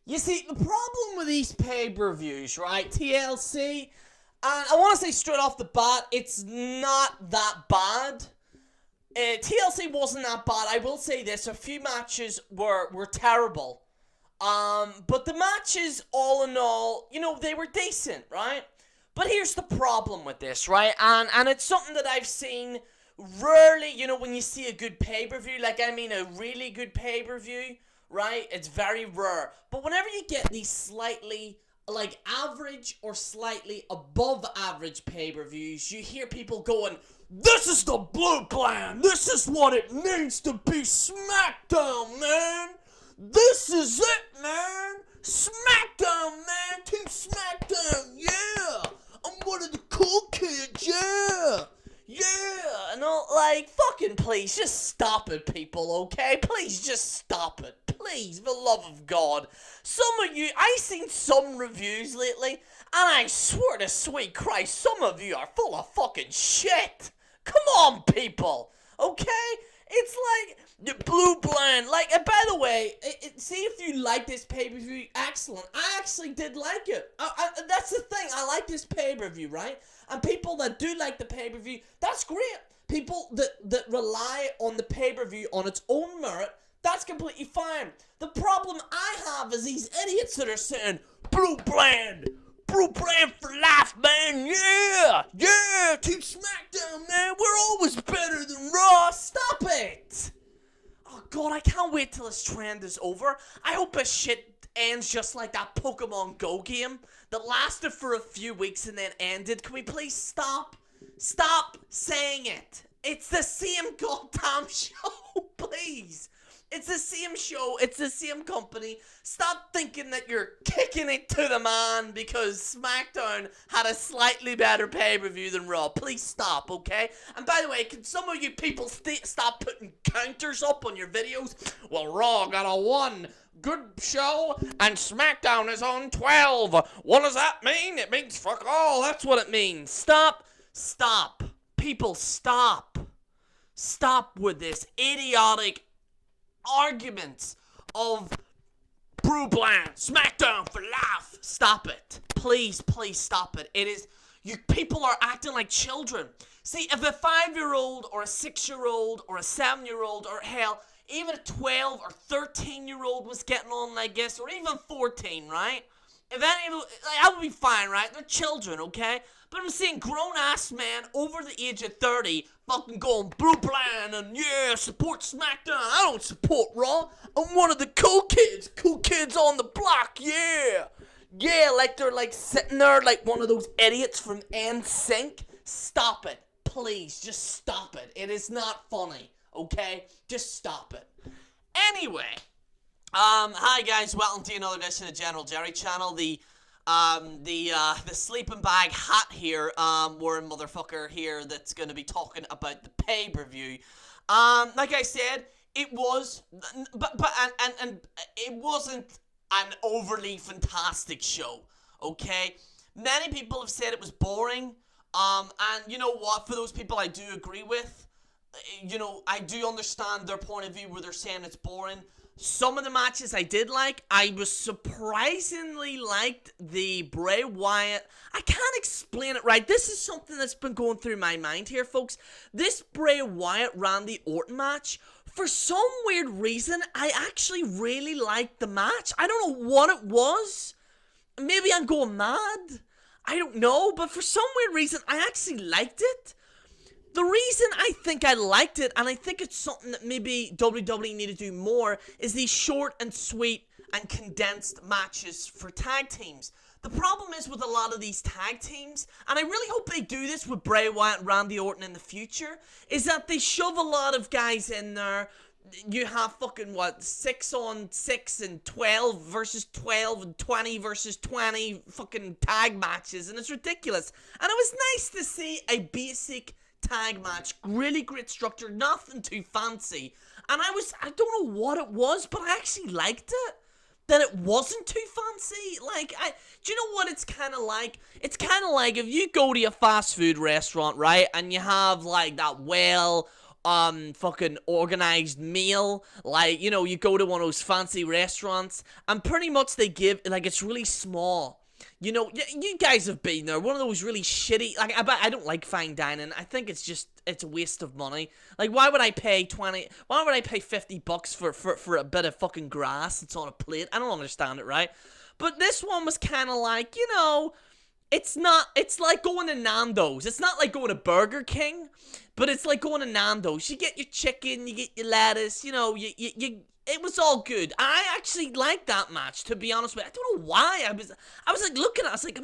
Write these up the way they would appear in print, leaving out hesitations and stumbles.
You see, the problem with these pay-per-views, right, TLC, and I want to say straight off the bat, it's not that bad. TLC wasn't that bad. I will say this, a few matches were terrible. But the matches, all in all, they were decent, right? But here's the problem with this, right? And it's something that I've seen rarely, when you see a good pay-per-view, a really good pay-per-view, right? It's very rare. But whenever you get these slightly, average or slightly above average pay-per-views, you hear people going, "This is the Blue Plan! This is what it means to be SmackDown, man! This is it, man! SmackDown, man! Team SmackDown, yeah! I'm one of the cool kids, yeah! Yeah!" And all, fucking please, just stop it, people, okay? Please just stop it. Please, for the love of God. Some of you, I've seen some reviews lately, and I swear to sweet Christ, some of you are full of fucking shit. Come on, people, okay? It's like the Blue Plan. And by the way, see if you like this pay-per-view, excellent. I actually did like it. That's the thing. I like this pay-per-view, right? And people that do like the pay-per-view, that's great. People that rely on the pay-per-view on its own merit, that's completely fine. The problem I have is these idiots that are saying, Blue Plan for life, man, yeah, Team SmackDown, man, we're always better than Raw, stop it. Oh God, I can't wait till this trend is over. I hope this shit ends just like that Pokemon Go game that lasted for a few weeks and then ended. Can we please stop saying it? It's the same goddamn show, please. It's the same show, it's the same company. Stop thinking that you're kicking it to the man because SmackDown had a slightly better pay-per-view than Raw. Please stop, okay? And by the way, can some of you people stop putting counters up on your videos? Well, Raw got a 1 good show and SmackDown is on 12. What does that mean? It means fuck all. That's what it means. Stop. People, stop. Stop with this idiotic arguments of Blue Plan, SmackDown for life. Stop it. Please stop it. It is, you people are acting like children. See, if a 5-year-old or a 6-year-old or a 7-year-old or hell, even a 12 or 13-year-old was getting on like this, or even 14, right? If any, that would be fine, right? They're children, okay? But I'm seeing grown-ass men over the age of 30 fucking going Blue Plan and yeah, support SmackDown. I don't support Raw. I'm one of the cool kids on the block, yeah. Yeah, like they're sitting there like one of those idiots from NSYNC. Stop it. Please, just stop it. It is not funny, okay? Just stop it. Anyway, hi guys, welcome to another edition of General Jerry Channel. The sleeping bag hat here, wearing motherfucker here that's gonna be talking about the pay-per-view. Like I said, it was, but it wasn't an overly fantastic show, okay? Many people have said it was boring, and you know what, for those people I do agree with, I do understand their point of view where they're saying it's boring. Some of the matches I did like. I was surprisingly liked the Bray Wyatt. I can't explain it right. This is something that's been going through my mind here, folks. This Bray Wyatt Randy Orton match, for some weird reason, I actually really liked the match. I don't know what it was. Maybe I'm going mad. I don't know, but for some weird reason, I actually liked it. The reason I think I liked it, and I think it's something that maybe WWE need to do more, is these short and sweet and condensed matches for tag teams. The problem is with a lot of these tag teams, and I really hope they do this with Bray Wyatt and Randy Orton in the future, is that they shove a lot of guys in there. You have fucking 6 on 6 and 12 versus 12 and 20 versus 20 fucking tag matches, and it's ridiculous. And it was nice to see a basic tag match, really great structure, nothing too fancy. And I don't know what it was, but I actually liked it. That it wasn't too fancy. Do you know what it's kind of like? It's kind of like if you go to a fast food restaurant, right, and you have that fucking organized meal. Like, you know, you go to one of those fancy restaurants, and pretty much they give, like, it's really small. You know, you guys have been there. One of those really shitty, like, I don't like fine dining. I think it's a waste of money. Like, why would I pay $50 for a bit of fucking grass that's on a plate? I don't understand it, right? But this one was kind of like, you know, it's like going to Nando's. It's not like going to Burger King, but it's like going to Nando's. You get your chicken, you get your lettuce, you know, it was all good. I actually liked that match, to be honest with you. I don't know why. I was like looking at it, I was like,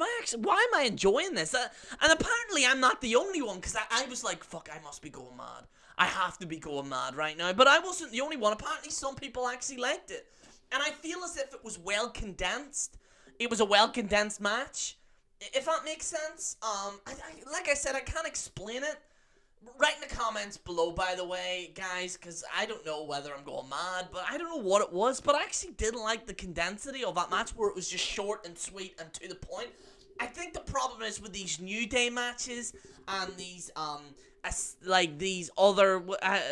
why am I enjoying this? And apparently I'm not the only one, because I was like, fuck, I must be going mad. I have to be going mad right now. But I wasn't the only one. Apparently some people actually liked it. And I feel as if it was well condensed. It was a well condensed match, if that makes sense. Like I said, I can't explain it. Write in the comments below, by the way, guys, because I don't know whether I'm going mad, but I don't know what it was, but I actually did like the condensity of that match, where it was just short and sweet and to the point. I think the problem is with these New Day matches and these, like, these other,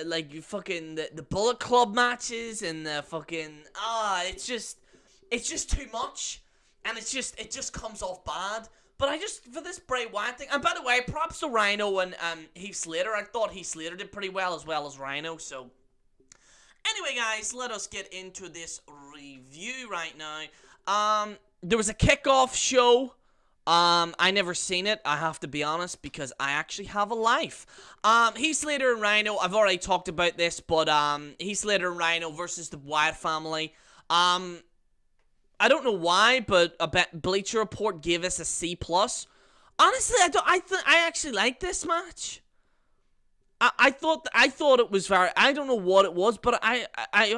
like, fucking, the Bullet Club matches and the fucking, it's just too much, and it just comes off bad. But for this Bray Wyatt thing, and by the way, props to Rhyno and Heath Slater. I thought Heath Slater did pretty well as Rhyno, so. Anyway, guys, let us get into this review right now. There was a kickoff show. I never seen it, I have to be honest, because I actually have a life. Heath Slater and Rhyno, I've already talked about this, but Heath Slater and Rhyno versus the Wyatt family. I don't know why, but I bet Bleacher Report gave us a C+. Honestly, I actually like this match. I thought it was very, I don't know what it was, but I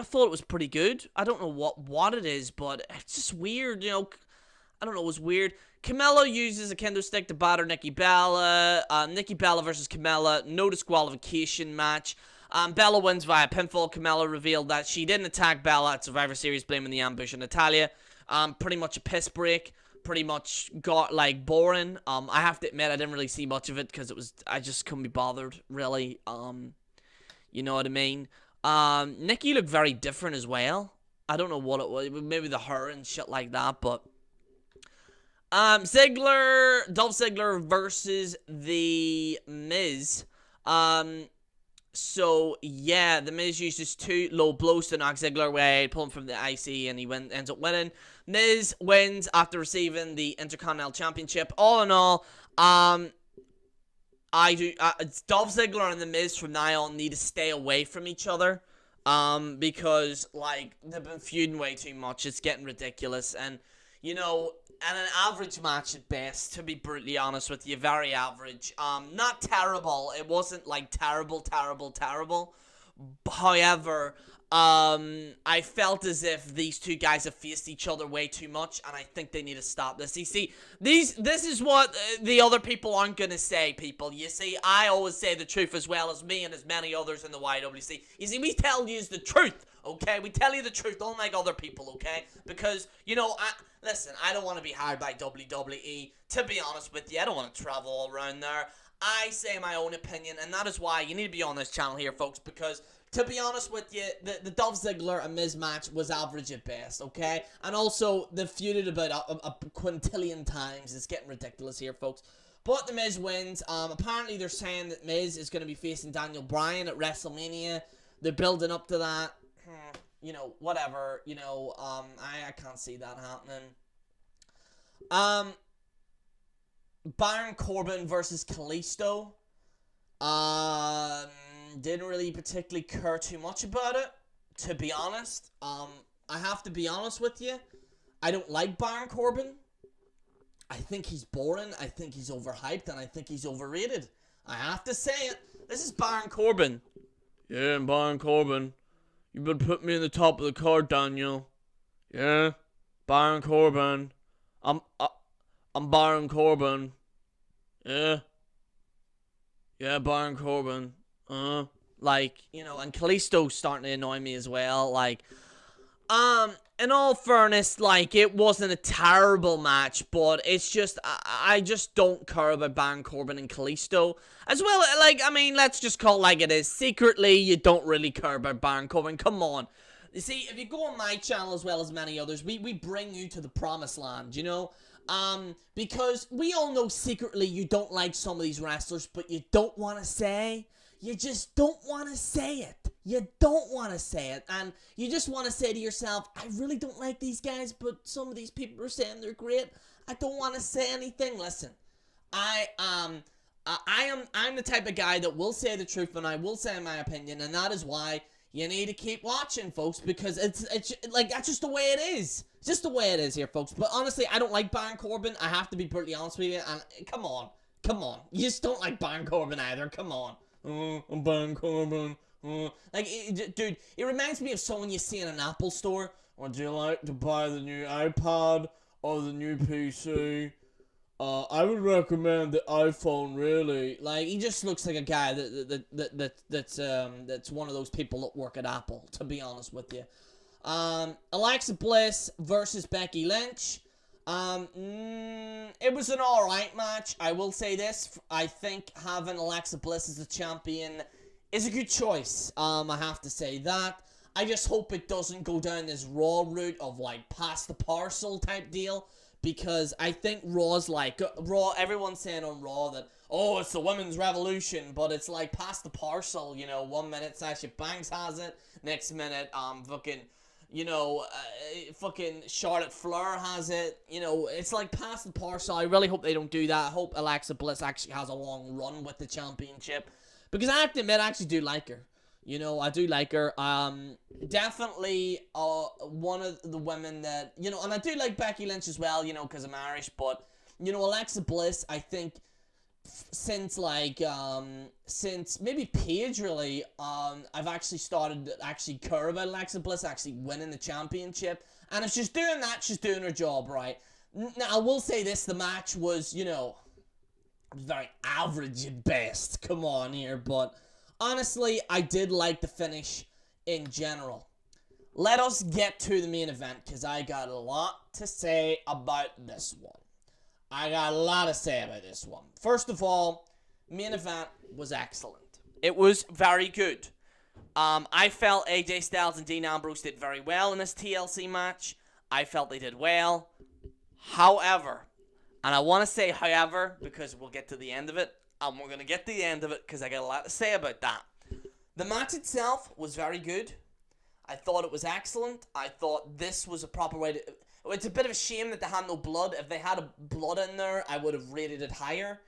thought it was pretty good. I don't know what it is, but it's just weird, you know. I don't know, it was weird. Carmella uses a kendo stick to batter Nikki Bella. Nikki Bella versus Carmella, no disqualification match. Bella wins via pinfall. Carmella revealed that she didn't attack Bella at Survivor Series, blaming the ambush on Natalya. Pretty much a piss break. Pretty much got, like, boring. I have to admit, I didn't really see much of it, because I just couldn't be bothered, really. You know what I mean? Nikki looked very different as well. I don't know what it was. Maybe the hair and shit like that, but. Dolph Ziggler versus The Miz. So, yeah, The Miz uses 2 low blows to knock Ziggler away, pull him from the IC, and he ends up winning. Miz wins after receiving the Intercontinental Championship. All in all, Dolph Ziggler and The Miz from now on need to stay away from each other, because, like, they've been feuding way too much. It's getting ridiculous, and, you know, and an average match at best, to be brutally honest with you, very average. Not terrible. It wasn't, like, terrible. However, I felt as if these two guys have faced each other way too much, and I think they need to stop this. You see, this is what the other people aren't gonna say, people. You see, I always say the truth, as well as me and as many others in the YWC. You see, we tell you the truth, okay? We tell you the truth, unlike other people, okay? Because, you know, listen, I don't want to be hired by WWE. To be honest with you, I don't want to travel all around there. I say my own opinion, and that is why you need to be on this channel here, folks, because, to be honest with you, the Dolph Ziggler and Miz match was average at best, okay? And also, they feuded about a quintillion times. It's getting ridiculous here, folks. But the Miz wins. Apparently, they're saying that Miz is going to be facing Daniel Bryan at WrestleMania. They're building up to that. You know, whatever. You know, I can't see that happening. Baron Corbin versus Kalisto. Didn't really particularly care too much about it, to be honest. I have to be honest with you. I don't like Baron Corbin. I think he's boring. I think he's overhyped, and I think he's overrated. I have to say it. This is Baron Corbin. Yeah, I'm Baron Corbin. You better put me in the top of the card, Daniel. Yeah, Baron Corbin. I'm Baron Corbin. Yeah, Baron Corbin. Like, you know, and Kalisto's starting to annoy me as well. Like, In all fairness, like, it wasn't a terrible match, but it's just, I just don't care about Baron Corbin and Kalisto. As well, like, I mean, let's just call it like it is. Secretly, you don't really care about Baron Corbin. Come on. You see, if you go on my channel as well as many others, we bring you to the promised land, you know? Because we all know secretly you don't like some of these wrestlers, but you don't want to say. You just don't want to say it. You don't want to say it. And you just want to say to yourself, I really don't like these guys, but some of these people are saying they're great. I don't want to say anything. Listen, I'm the type of guy that will say the truth and I will say my opinion, and that is why you need to keep watching, folks, because it's like, that's just the way it is. It's just the way it is here, folks. But honestly, I don't like Baron Corbin. I have to be brutally honest with you. And come on. You just don't like Baron Corbin either. Come on. I'm Baron Corbin. Like, dude, it reminds me of someone you see in an Apple store. Would you like to buy the new iPad or the new PC? I would recommend the iPhone, really. Like, he just looks like a guy that's one of those people that work at Apple, to be honest with you. Alexa Bliss versus Becky Lynch. It was an alright match. I will say this. I think having Alexa Bliss as a champion is a good choice. I have to say that. I just hope it doesn't go down this Raw route of, like, pass the parcel type deal. Because I think Raw's like, everyone's saying on Raw that, oh, it's the women's revolution, but it's like pass the parcel, you know. 1 minute Sasha Banks has it, next minute, fucking Charlotte Flair has it, you know. It's like pass the parcel. I really hope they don't do that. I hope Alexa Bliss actually has a long run with the championship, because I have to admit, I actually do like her. You know, I do like her. Definitely one of the women that, you know, and I do like Becky Lynch as well, you know, because I'm Irish, but, you know, Alexa Bliss, I think, since maybe Paige, really, I've actually started to actually care about Alexa Bliss actually winning the championship, and if she's doing that, she's doing her job right. Now, I will say this, the match was, you know, very average at best, come on here, but honestly, I did like the finish in general. Let us get to the main event, because I got a lot to say about this one. First of all, main event was excellent. It was very good. I felt AJ Styles and Dean Ambrose did very well in this TLC match. I felt they did well. However, and I want to say however, because we'll get to the end of it, and we're going to get to the end of it because I got a lot to say about that. The match itself was very good. I thought it was excellent. I thought this was a proper way to... It's a bit of a shame that they had no blood. If they had a blood in there, I would have rated it higher.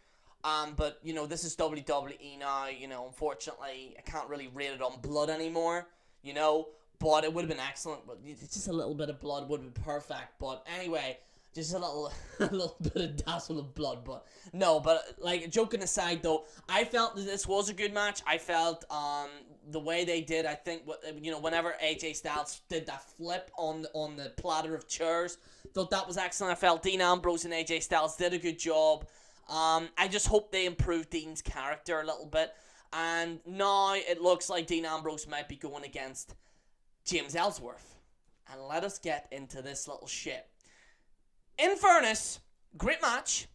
But, you know, this is WWE now. You know, unfortunately, I can't really rate it on blood anymore. You know, but it would have been excellent. But just a little bit of blood would have been perfect. But anyway... Just a little bit of dazzle of blood, but no, but like, joking aside though, I felt that this was a good match. I felt the way they did, I think, you know, whenever AJ Styles did that flip on the platter of chairs, thought that was excellent. I felt Dean Ambrose and AJ Styles did a good job. I just hope they improved Dean's character a little bit, and now it looks like Dean Ambrose might be going against James Ellsworth. And let us get into this little shit. In fairness, great match,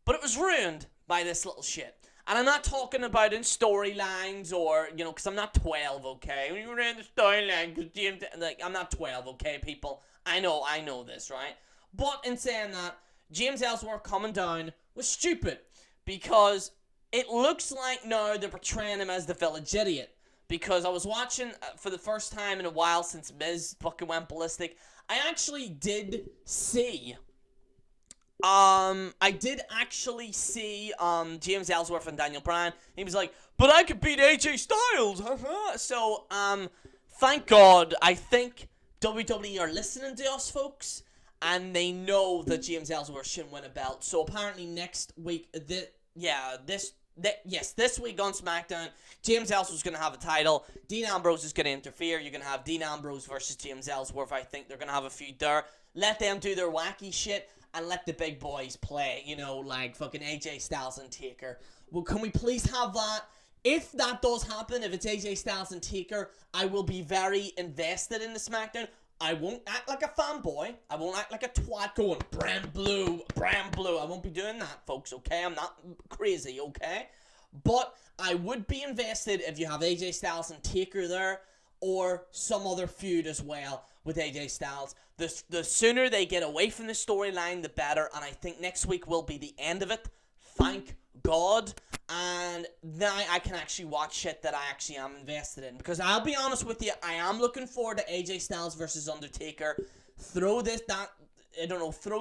but it was ruined by this little shit. And I'm not talking about in storylines or, you know, because I'm not 12, okay? When you ran the storyline, because James, like, I'm not 12, okay, people? I know this, right? But in saying that, James Ellsworth coming down was stupid, because it looks like now they're portraying him as the village idiot. Because I was watching for the first time in a while since Miz fucking went ballistic. I actually did see... James Ellsworth and Daniel Bryan. He was like, but I could beat AJ Styles. So, thank God, I think WWE are listening to us, folks, and they know that James Ellsworth shouldn't win a belt. So apparently next week, this week on SmackDown, James Ellsworth's going to have a title. Dean Ambrose is going to interfere. You're going to have Dean Ambrose versus James Ellsworth. I think they're going to have a feud there. Let them do their wacky shit. And let the big boys play, you know, like fucking AJ Styles and Taker. Well, can we please have that? If that does happen, if it's AJ Styles and Taker, I will be very invested in the SmackDown. I won't act like a fanboy. I won't act like a twat going, brand blue, brand blue. I won't be doing that, folks, okay? I'm not crazy, okay? But I would be invested if you have AJ Styles and Taker there, or some other feud as well with AJ Styles. The sooner they get away from the storyline, the better, and I think next week will be the end of it. Thank God. And now I can actually watch shit that I actually am invested in. Because I'll be honest with you, I am looking forward to AJ Styles versus Undertaker. Throw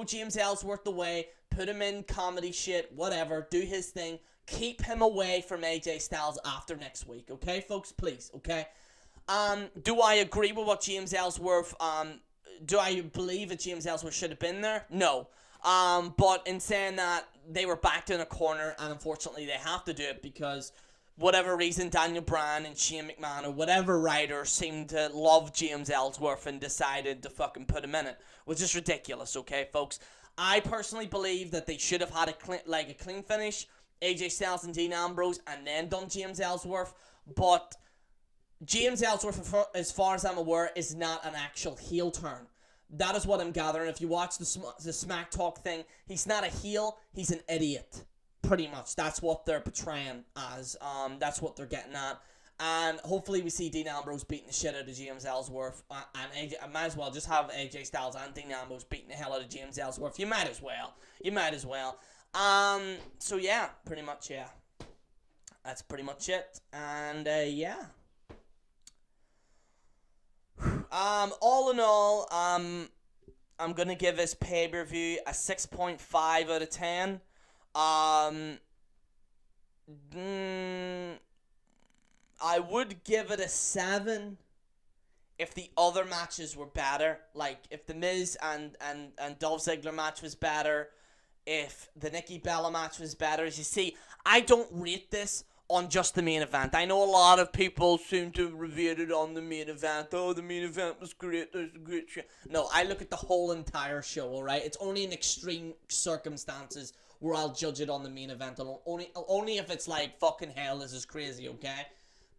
James Ellsworth away, put him in comedy shit, whatever, do his thing. Keep him away from AJ Styles after next week, okay, folks? Please, okay? Do I agree with what James Ellsworth, do I believe that James Ellsworth should have been there? No. But in saying that, they were backed in a corner, and unfortunately they have to do it because whatever reason, Daniel Bryan and Shane McMahon or whatever writer seemed to love James Ellsworth and decided to fucking put him in it, which is ridiculous, okay, folks? I personally believe that they should have had a clean finish, AJ Styles and Dean Ambrose, and then done James Ellsworth, but James Ellsworth, as far as I'm aware, is not an actual heel turn. That is what I'm gathering. If you watch the Smack Talk thing, he's not a heel, he's an idiot. Pretty much. That's what they're portraying as. That's what they're getting at. And hopefully we see Dean Ambrose beating the shit out of James Ellsworth. And AJ, I might as well just have AJ Styles and Dean Ambrose beating the hell out of James Ellsworth. You might as well. So yeah, pretty much, yeah. That's pretty much it. And, yeah. All in all, I'm gonna give this pay-per-view a 6.5 out of 10. I would give it a 7 if the other matches were better. Like, if the Miz and Dolph Ziggler match was better, if the Nikki Bella match was better. As you see, I don't rate this on just the main event. I know a lot of people seem to revere it on the main event. Oh, the main event was great. There's a great show. No, I look at the whole entire show, alright? It's only in extreme circumstances where I'll judge it on the main event. Only if it's like, fucking hell, this is crazy, okay?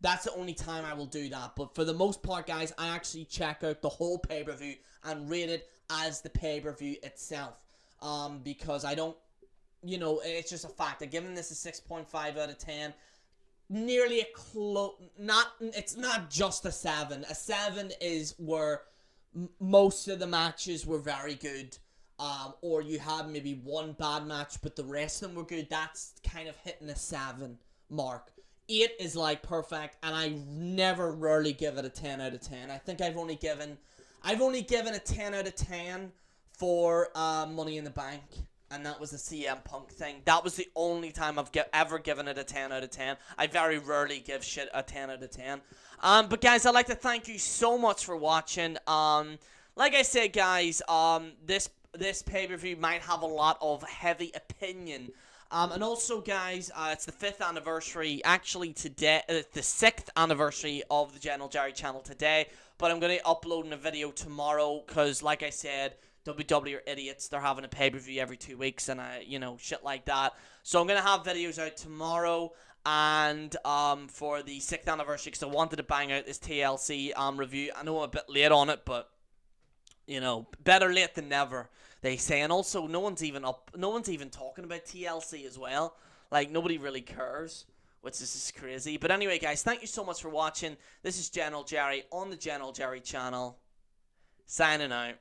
That's the only time I will do that. But for the most part, guys, I actually check out the whole pay-per-view and rate it as the pay-per-view itself. Because I don't, it's just a fact. I'm giving this a 6.5 out of 10. Nearly it's not just a 7. A 7 is where most of the matches were very good. Or you had maybe one bad match, but the rest of them were good. That's kind of hitting a 7 mark. 8 is like perfect, and I rarely give it a 10 out of 10. I think I've only given a 10 out of 10 for Money in the Bank. And that was the CM Punk thing. That was the only time I've ever given it a 10 out of 10. I very rarely give shit a 10 out of 10. But guys, I'd like to thank you so much for watching. Like I said, guys, this pay-per-view might have a lot of heavy opinion. And also, guys, it's the 5th anniversary, actually today, the 6th anniversary of the General Jerry channel today. But I'm going to be uploading a video tomorrow, because, like I said, WWE are idiots. They're having a pay-per-view every 2 weeks and, shit like that. So I'm going to have videos out tomorrow and for the 6th anniversary, because I wanted to bang out this TLC review. I know I'm a bit late on it, but, better late than never, they say. And also, no one's even talking about TLC as well. Like, nobody really cares, which is just crazy. But anyway, guys, thank you so much for watching. This is General Jerry on the General Jerry channel, signing out.